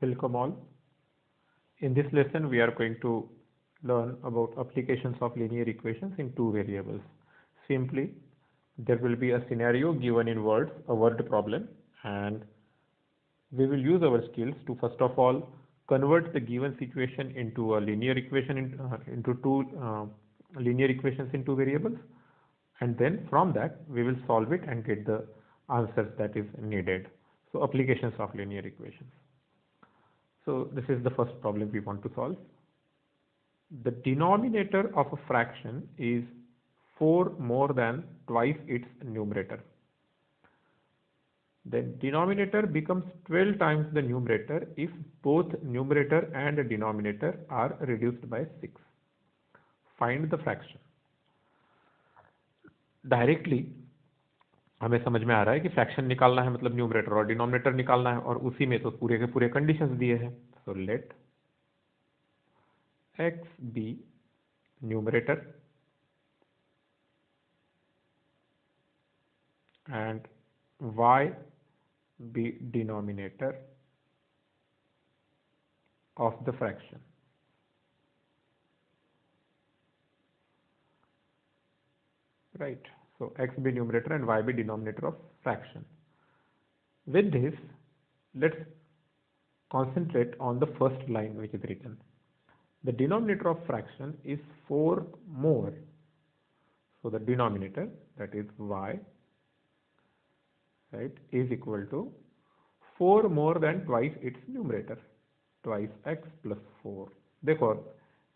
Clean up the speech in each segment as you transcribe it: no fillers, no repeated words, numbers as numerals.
Welcome all. In this lesson, we are going to learn about applications of linear equations in two variables. Simply, there will be a scenario given in words, a word problem, and we will use our skills to first of all convert the given situation into a linear equation into two linear equations in two variables, and then from that we will solve it and get the answers that is needed. So applications of linear equations. So this is the first problem we want to solve. The denominator of a fraction is 4 more than twice its numerator. The denominator becomes 12 times the numerator if both numerator and denominator are reduced by 6. Find the fraction. Directly हमें समझ में आ रहा है कि fraction निकालना है मतलब numerator और डिनोमिनेटर निकालना है, और उसी में तो पूरे के पूरे कंडीशंस दिए हैं. So let x be numerator and y be denominator of the fraction. Right. So x be numerator and y be denominator of fraction. With this, let's concentrate on the first line which is written. The denominator of fraction is 4 more. So the denominator, that is y, right, is equal to 4 more than twice its numerator, twice x plus 4. देखो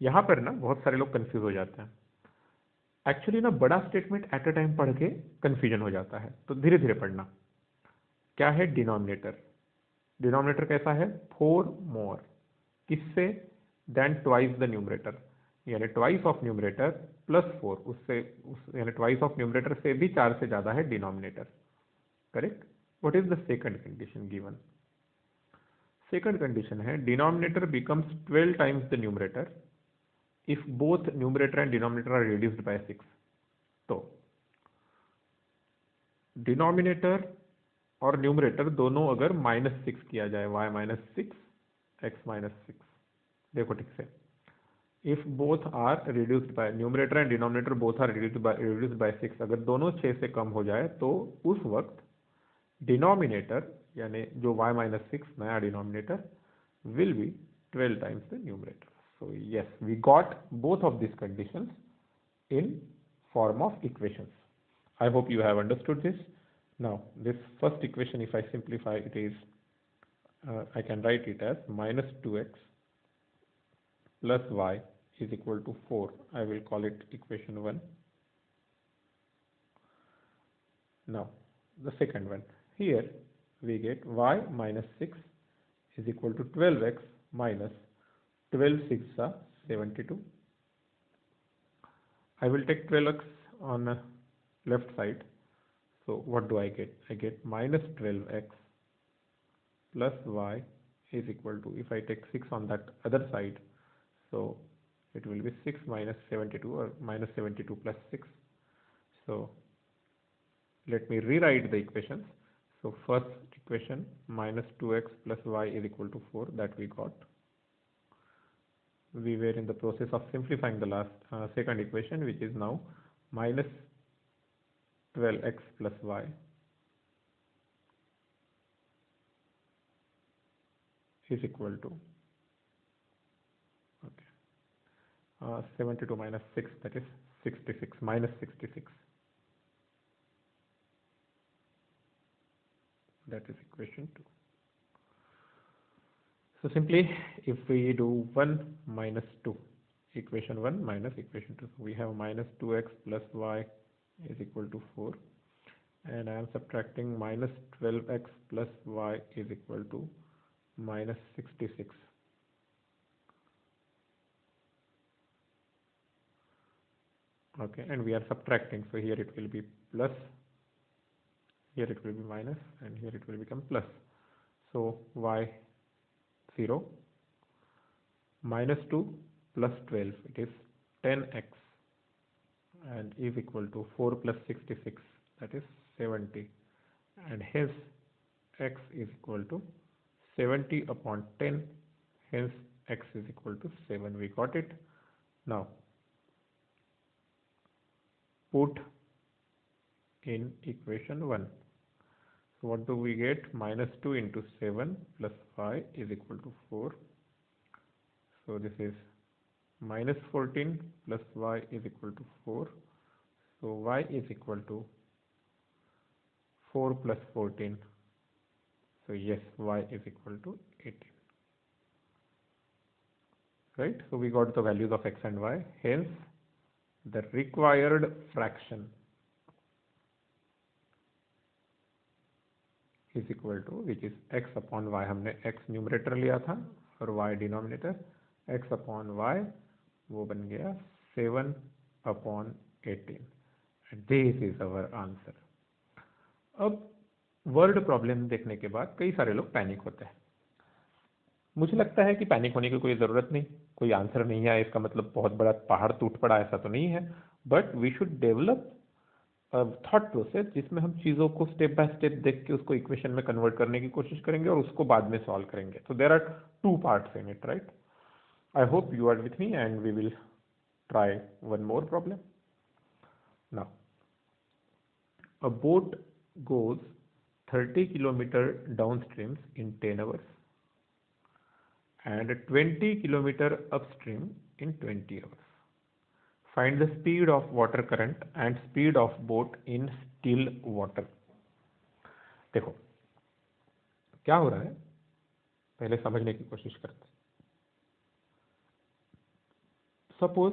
यहाँ पर ना बहुत सारे लोग confuse हो जाते हैं. एक्चुअली ना बड़ा स्टेटमेंट एट अ टाइम पढ़ के कंफ्यूजन हो जाता है, तो धीरे धीरे पढ़ना. क्या है डिनोमिनेटर? डिनोमिनेटर कैसा है? 4 मोर. किससे? देन ट्वाइस द न्यूमरेटर, यानी ट्वाइस ऑफ न्यूमरेटर प्लस 4. उससे यानी ट्वाइस ऑफ न्यूमरेटर से भी 4 से ज्यादा है denominator. Correct. What is the second condition given? Second condition है denominator becomes 12 times the numerator if both numerator and denominator are reduced by 6. तो डिनोमिनेटर और न्यूमरेटर दोनों अगर -6 किया जाए, y -6 x -6, देखो ठीक से, if both are reduced by numerator and denominator both are reduced by 6, अगर दोनों 6 से कम हो जाए तो उस वक्त डिनोमिनेटर यानी जो y -6 नया denominator will be 12 times the numerator. So yes, we got both of these conditions in form of equations. I hope you have understood this. Now this first equation, if I simplify it, is I can write it as -2x plus y is equal to 4. I will call it equation 1. Now the second one, here we get y -6 is equal to 12x minus 12 6 are 72. I will take 12x on left side. So what do I get? I get minus 12x plus y is equal to, if I take 6 on that other side, so it will be 6 minus 72 or minus 72 plus 6. So let me rewrite the equations. So first equation minus 2x plus y is equal to 4, that we got. We were in the process of simplifying the last second equation, which is now minus 12x plus y is equal to 72 minus 6, that is 66, minus 66. That is equation 2. So simply, if we do 1 minus 2, equation 1 minus equation 2, we have minus 2x plus y is equal to 4, and I am subtracting minus 12x plus y is equal to minus 66. Okay, and we are subtracting, so here it will be plus, here it will be minus, and here it will become plus. So y 0 minus 2 plus 12, it is 10x, and is equal to 4 plus 66, that is 70, and hence x is equal to 70 upon 10, hence x is equal to 7. We got it. Now put in equation 1. So what do we get? Minus 2 into 7 plus y is equal to 4. So this is minus 14 plus y is equal to 4. So y is equal to 4 plus 14. So yes, y is equal to 18. Right? So we got the values of x and y. Hence, the required fraction is equal to, which is x upon y. हमने x numerator लिया था और y denominator. x upon y वो बन गया 7 upon 18. And this is our answer. अब word problem देखने के बाद कई सारे लोग पैनिक होते हैं. मुझे लगता है कि पैनिक होने की कोई ज़रूरत नहीं. कोई आंसर नहीं है इसका मतलब बहुत बड़ा पहाड़ टूट पड़ा, ऐसा तो नहीं है. But we should develop thought process जिसमें हम चीज़ों को स्टेप बाय स्टेप देख के उसको इक्वेशन में कन्वर्ट करने की कोशिश करेंगे और उसको बाद में सॉल्व करेंगे. तो there are 2 parts in it, right? I hope you are with me and we will try one more problem. Now a boat goes 30 kilometre downstream in 10 hours and 20 kilometer upstream in 20 hours. Find the speed of water current and speed of boat in still water. देखो क्या हो रहा है, पहले समझने की कोशिश करते हैं. सपोज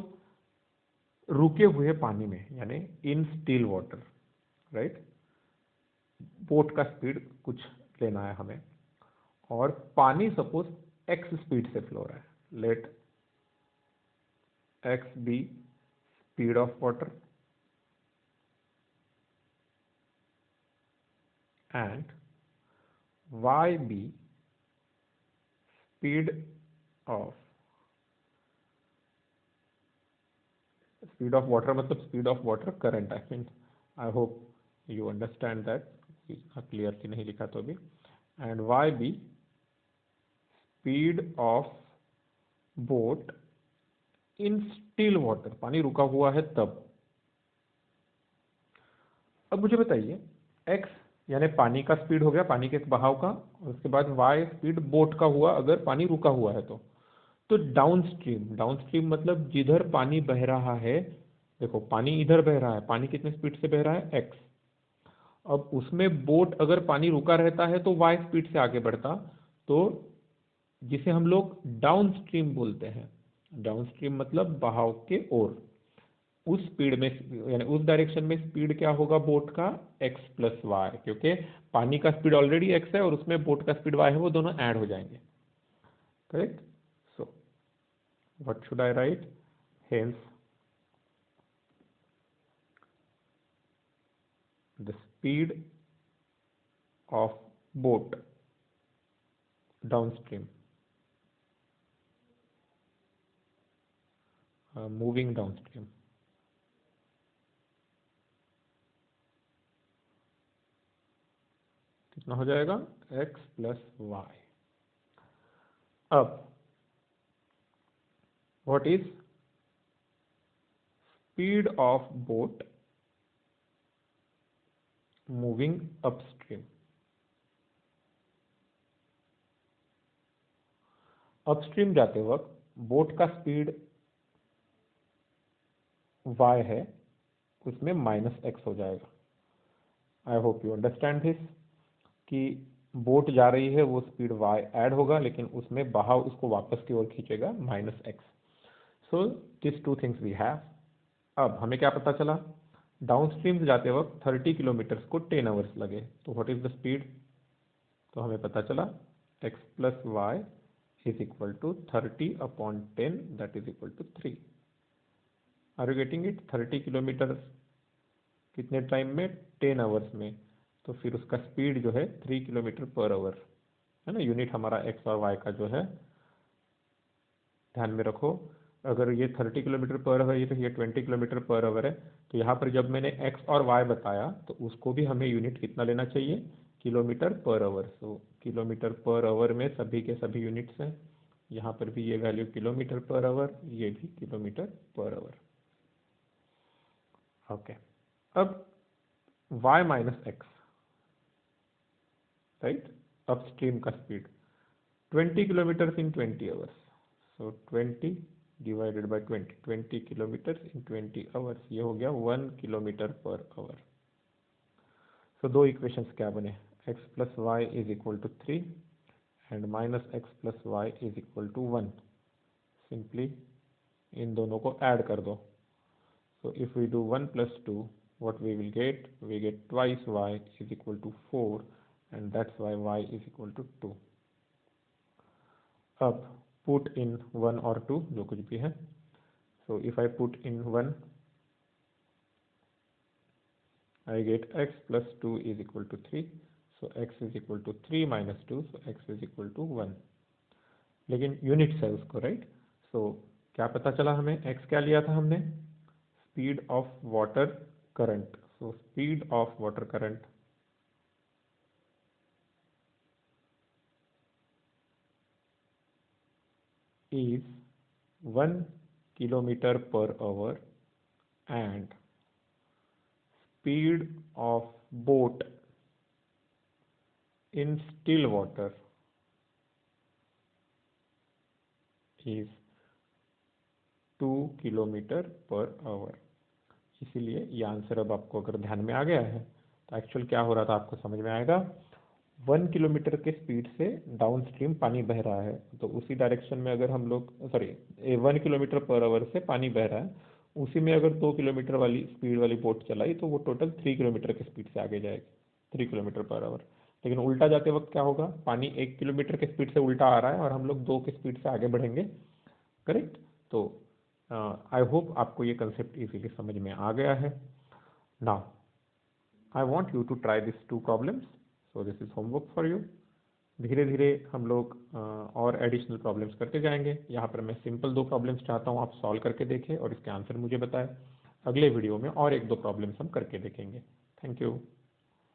रुके हुए पानी में, यानी in still water, right? Boat का स्पीड कुछ लेना है हमें और पानी सपोज x स्पीड से फ्लो रहा है. Let x be speed of water and y be speed of water, मतलब speed of water current. I hope you understand that. Clearly नहीं लिखा तो भी. And y be speed of boat in still water, पानी रुका हुआ है तब. अब मुझे बताइए x यानी पानी का स्पीड हो गया, पानी के बहाव का, और उसके बाद y स्पीड बोट का हुआ अगर पानी रुका हुआ है तो डाउनस्ट्रीम मतलब जिधर पानी बह रहा है. देखो पानी इधर बह रहा है, पानी कितने स्पीड से बह रहा है? x. अब उसमें बोट अगर पानी रुका रहता है तो y स्पीड से आगे बढ़ता, तो जिसे हम लोग डाउनस्ट्रीम बोलते हैं. डाउनस्ट्रीम मतलब बहाव के ओर. उस स्पीड में यानी उस डायरेक्शन में स्पीड क्या होगा बोट का? x प्लस वाई, क्योंकि पानी का स्पीड ऑलरेडी x है और उसमें बोट का स्पीड y है, वो दोनों ऐड हो जाएंगे. Correct? So what should I write? Hence the speed of boat downstream moving downstream कितना हो जाएगा? x plus y. अब what is speed of boat moving upstream? Upstream जाते वक्त बोट का स्पीड y है, उसमें माइनस x हो जाएगा. आई होप यू अंडरस्टैंड दिस कि बोट जा रही है, वो स्पीड y ऐड होगा, लेकिन उसमें बहाव उसको वापस की ओर खींचेगा minus x. So this 2 things we have. अब हमें क्या पता चला? डाउनस्ट्रीम जाते वक्त 30 किलोमीटर को 10 आवर्स लगे. तो व्हाट इज द स्पीड? तो हमें पता चला x plus y is equal to 30 upon 10, that is equal to 3. Are you getting it? 30 kilometre कितने टाइम में? 10 आवर्स में. तो फिर उसका स्पीड जो है 3 किलोमीटर पर आवर है ना. यूनिट हमारा x और y का जो है, ध्यान में रखो, अगर ये 30 किलोमीटर पर आवर है तो ये 20 किलोमीटर पर आवर है. तो यहाँ पर जब मैंने x और y बताया तो उसको भी हमें यूनिट कितना लेना चाहिए kilometre per our. So kilometre per our में सभी के सभी यूनिट्स हैं, यहाँ पर भी ये वैल्यू किलोमीटर पर आवर, ये भी किलोमीटर पर आवर। ओके, अब y minus x, right, upstream का speed 20 kilometre in 20 hours. So 20 divided by 20 kilometre in 20 hours, ये हो गया 1 किलोमीटर पर आवर। सो दो इक्वेशंस क्या बने, x plus y is equal to 3 and minus x plus y is equal to 1। Simply इन दोनों को ऐड कर दो। So if we do 1 plus 2, what we will get, we get twice y is equal to 4 and that's why y is equal to 2. अब put in 1 और 2 जो कुछ भी है। so if I put in 1, I get x plus 2 is equal to 3, so x is equal to 3 minus 2, so x is equal to 1। लेकिन units है उसको, right. सो क्या पता चला हमें, x क्या लिया था हमने, speed of water current. So speed of water current is 1 kilometer per hour and speed of boat in still water is 2 kilometre per our. इसीलिए ये आंसर अब आपको अगर ध्यान में आ गया है तो एक्चुअल क्या हो रहा था आपको समझ में आएगा। 1 किलोमीटर के स्पीड से डाउन स्ट्रीम पानी बह रहा है, तो उसी डायरेक्शन में अगर हम लोग 1 किलोमीटर पर आवर से पानी बह रहा है, उसी में अगर 2 किलोमीटर वाली स्पीड वाली बोट चलाई तो वो टोटल 3 किलोमीटर की स्पीड से आगे जाएगी, 3 किलोमीटर पर आवर। लेकिन उल्टा जाते वक्त क्या होगा, पानी 1 किलोमीटर के स्पीड से उल्टा आ रहा है और हम लोग 2 की स्पीड से आगे बढ़ेंगे, करेक्ट। तो आई होप आपको ये कंसेप्ट इजीली समझ में आ गया है। Now I want you to try this 2 problems, so this is homework for you. धीरे धीरे हम लोग और एडिशनल प्रॉब्लम्स करते जाएंगे। यहाँ पर मैं सिंपल 2 प्रॉब्लम्स चाहता हूँ आप सॉल्व करके देखें और इसके आंसर मुझे बताएं। अगले वीडियो में और 1-2 प्रॉब्लम्स हम करके देखेंगे। Thank you.